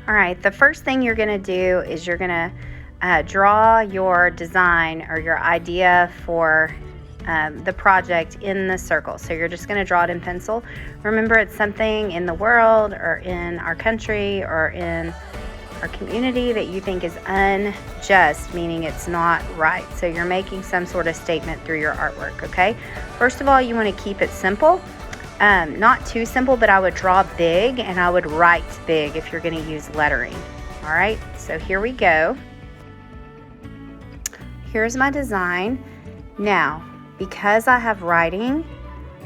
All right, the first thing you're going to do is you're going to draw your design or your idea for the project in the circle. So you're just going to draw it in pencil. Remember, it's something in the world or in our country or in our community that you think is unjust, meaning it's not right. So you're making some sort of statement through your artwork, okay? First of all, you want to keep it simple. Not too simple, but I would draw big and I would write big if you're going to use lettering. All right, so here we go. Here's my design. Now, because I have writing,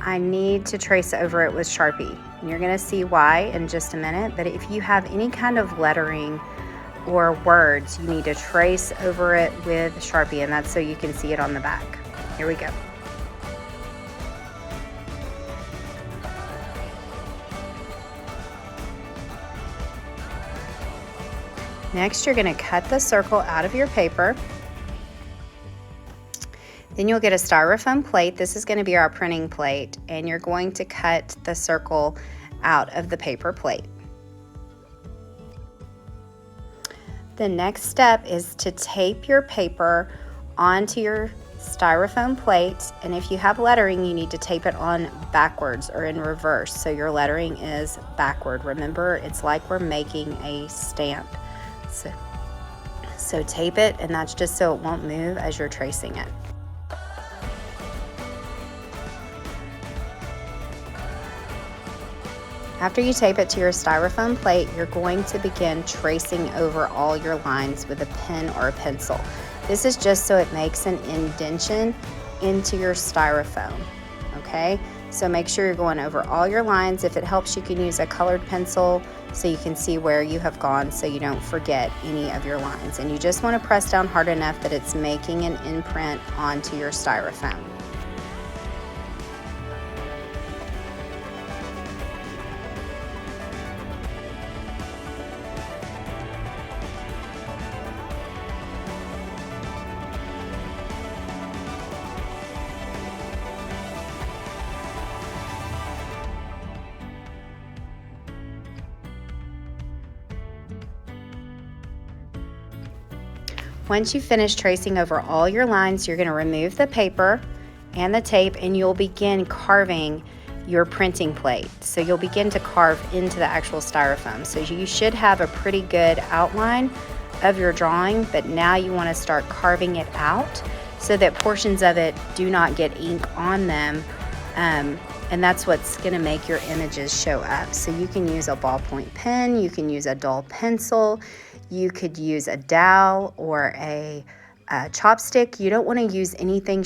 I need to trace over it with Sharpie. And you're going to see why in just a minute, but if you have any kind of lettering or words, you need to trace over it with Sharpie, and that's so you can see it on the back. Here we go. Next, you're going to cut the circle out of your paper. Then you'll get a styrofoam plate. This is going to be our printing plate, and you're going to cut the circle out of the paper plate. The next step is to tape your paper onto your styrofoam plate, and if you have lettering, you need to tape it on backwards or in reverse so your lettering is backward. Remember, it's like we're making a stamp. So tape it, and that's just so it won't move as you're tracing it. After you tape it to your styrofoam plate, you're going to begin tracing over all your lines with a pen or a pencil. This is just so it makes an indentation into your styrofoam, okay? So make sure you're going over all your lines. If it helps, you can use a colored pencil so you can see where you have gone so you don't forget any of your lines. And you just want to press down hard enough that it's making an imprint onto your styrofoam. Once you finish tracing over all your lines, you're going to remove the paper and the tape, and you'll begin carving your printing plate. So you'll begin to carve into the actual styrofoam. So you should have a pretty good outline of your drawing, but now you want to start carving it out so that portions of it do not get ink on them. And that's what's going to make your images show up. So you can use a ballpoint pen, you can use a dull pencil, you could use a dowel or a chopstick. You don't want to use anything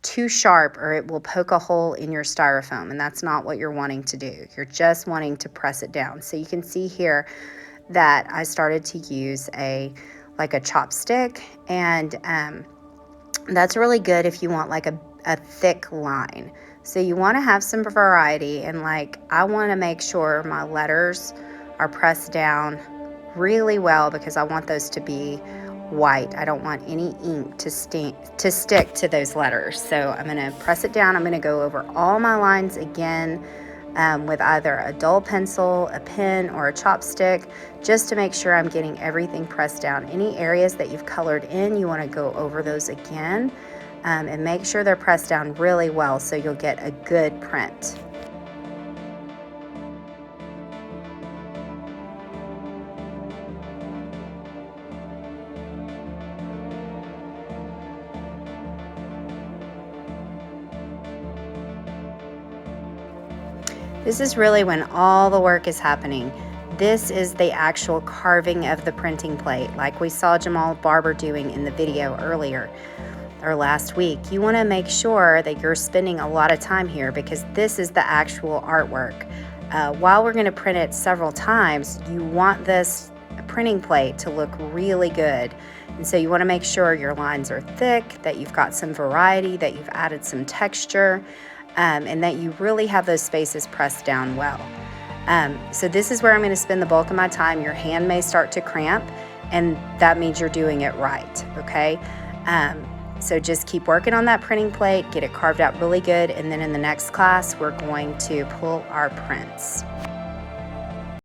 too sharp or it will poke a hole in your styrofoam, and that's not what you're wanting to do. You're just wanting to press it down. So you can see here that I started to use a chopstick, and that's really good if you want like a thick line. So you want to have some variety, and like I want to make sure my letters are pressed down really well because I want those to be white. I don't want any ink to stick to those letters. So I'm going to press it down. I'm going to go over all my lines again with either a dull pencil, a pen, or a chopstick, just to make sure I'm getting everything pressed down. Any areas that you've colored in, you want to go over those again and make sure they're pressed down really well so you'll get a good print. This is really when all the work is happening. This is the actual carving of the printing plate, like we saw Jamal Barber doing in the video earlier or last week. You want to make sure that you're spending a lot of time here because this is the actual artwork. While we're going to print it several times, you want this printing plate to look really good. And so you want to make sure your lines are thick, that you've got some variety, that you've added some texture, and that you really have those spaces pressed down well. So this is where I'm going to spend the bulk of my time. Your hand may start to cramp, and that means you're doing it right, okay? So just keep working on that printing plate, get it carved out really good, and then in the next class, we're going to pull our prints.